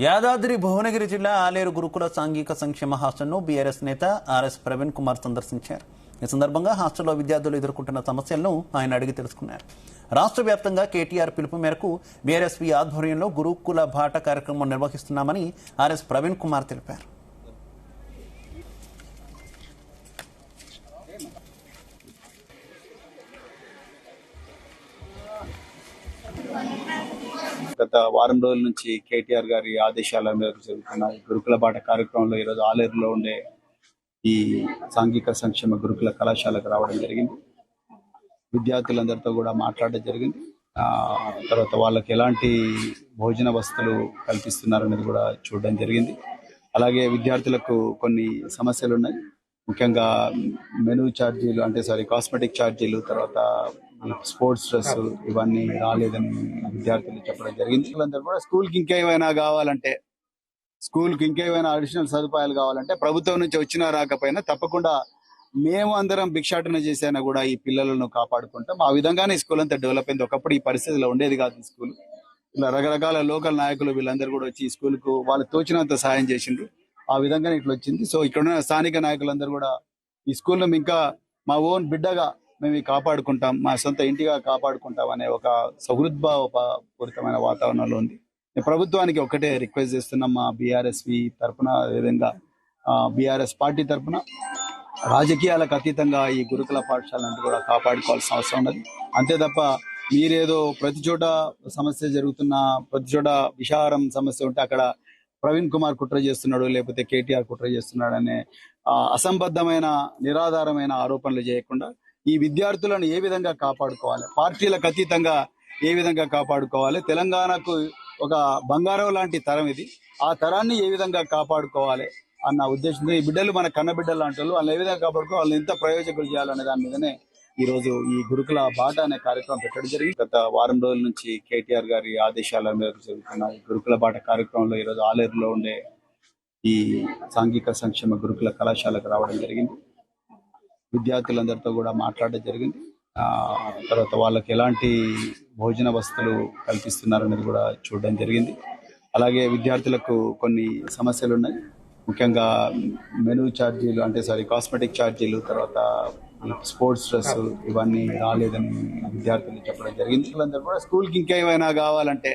యాదాద్రి భువనగిరి జిల్లా ఆలేరు గురుకుల సాంఘిక సంక్షేమ హాస్టల్ను బీఆర్ఎస్ నేత ఆర్ఎస్ ప్రవీణ్ కుమార్ సందర్శించారు. ఈ సందర్భంగా హాస్టల్లో విద్యార్థులు ఎదుర్కొంటున్న సమస్యలను ఆయన అడిగి తెలుసుకున్నారు. రాష్ట్ర వ్యాప్తంగా కేటీఆర్ పిలుపు మేరకు బీఆర్ఎస్పీ ఆధ్వర్యంలో గురుకుల బాట కార్యక్రమం నిర్వహిస్తున్నామని ఆర్ఎస్ ప్రవీణ్ కుమార్ తెలిపారు. గత వారం రోజుల నుంచి కేటీఆర్ గారి ఆదేశాల మేరకు జరుగుతున్న గురుకుల బాట కార్యక్రమంలో ఈరోజు ఆలేరులో ఉండే ఈ సాంఘిక సంక్షేమ గురుకుల కళాశాలకు రావడం జరిగింది. విద్యార్థులందరితో కూడా మాట్లాడడం జరిగింది. తర్వాత వాళ్ళకి ఎలాంటి భోజన వసతులు కల్పిస్తున్నారనేది కూడా చూడడం జరిగింది. అలాగే విద్యార్థులకు కొన్ని సమస్యలు ఉన్నాయి. ముఖ్యంగా మెనూ ఛార్జీలు కాస్మెటిక్ ఛార్జీలు, తర్వాత స్పోర్ట్స్ డ్రెస్ ఇవన్నీ రాలేదని విద్యార్థులు చెప్పడం జరిగింది. వాళ్ళందరూ కూడా స్కూల్కి ఇంకేమైనా అడిషనల్ సదుపాయాలు కావాలంటే ప్రభుత్వం నుంచి వచ్చినా రాకపోయినా తప్పకుండా మేము అందరం భిక్షాటన చేసైనా కూడా ఈ పిల్లలను కాపాడుకుంటాం. ఆ విధంగానే స్కూల్ అంతా డెవలప్ అయింది. ఒకప్పుడు ఈ పరిస్థితిలో ఉండేది కాదు ఈ స్కూల్. ఇలా రకరకాల లోకల్ నాయకులు వీళ్ళందరూ కూడా వచ్చి ఈ స్కూల్ కు వాళ్ళు తోచినంత సాయం చేసిండ్రు. ఆ విధంగానే ఇట్లా వచ్చింది. సో ఇక్కడ ఉన్న స్థానిక నాయకులందరూ కూడా ఈ స్కూల్ ఇంకా మా ఓన్ బిడ్డగా మేము కాపాడుకుంటాం, మా సొంత ఇంటిగా కాపాడుకుంటాం అనే ఒక సౌహృద్భావపూరితమైన వాతావరణంలో ఉంది. ప్రభుత్వానికి ఒకటే రిక్వెస్ట్ చేస్తున్నాం, మా బీఆర్ఎస్పీ తరఫున, అదేవిధంగా బీఆర్ఎస్ పార్టీ తరఫున రాజకీయాలకు అతీతంగా ఈ గురుకుల పాఠశాలను కూడా కాపాడుకోవాల్సిన అవసరం ఉన్నది. అంతే తప్ప మీరేదో ప్రతి చోట సమస్య జరుగుతున్న, ప్రతి చోట విషాహారం సమస్య ఉంటే అక్కడ ప్రవీణ్ కుమార్ కుట్ర చేస్తున్నాడు, లేకపోతే కేటీఆర్ కుట్ర చేస్తున్నాడు అనే అసంబద్ధమైన నిరాధారమైన ఆరోపణలు చేయకుండా ఈ విద్యార్థులను ఏ విధంగా కాపాడుకోవాలి, పార్టీలకు అతీతంగా ఏ విధంగా కాపాడుకోవాలి, తెలంగాణకు ఒక బంగారం లాంటి తరం ఇది, ఆ తరాన్ని ఏ విధంగా కాపాడుకోవాలి అన్న ఉద్దేశంతో ఈ బిడ్డలు మన కన్న బిడ్డలు లాంటి వాళ్ళు ఏ విధంగా కాపాడుకో, వాళ్ళని ఎంత ప్రయోజకులు చేయాలనే దాని మీదనే ఈ రోజు ఈ గురుకుల బాట అనే కార్యక్రమం పెట్టడం జరిగింది. గత వారం రోజుల నుంచి కేటీఆర్ గారి ఆదేశాల మేరకు జరుగుతున్న ఈ గురుకుల బాట కార్యక్రమంలో ఈరోజు ఆలేరులో ఉండే ఈ సాంఘిక సంక్షేమ గురుకుల కళాశాలకు రావడం జరిగింది. విద్యార్థులందరితో కూడా మాట్లాడడం జరిగింది. తర్వాత వాళ్ళకి ఎలాంటి భోజన వసతులు కల్పిస్తున్నారనేది కూడా చూడడం జరిగింది. అలాగే విద్యార్థులకు కొన్ని సమస్యలు ఉన్నాయి. ముఖ్యంగా మెనూ ఛార్జీలు కాస్మెటిక్ ఛార్జీలు, తర్వాత స్పోర్ట్స్ డ్రెస్ ఇవన్నీ రాలేదని విద్యార్థులు చెప్పడం జరిగింది. వాళ్ళందరూ కూడా స్కూల్కి ఇంకేమైనా కావాలంటే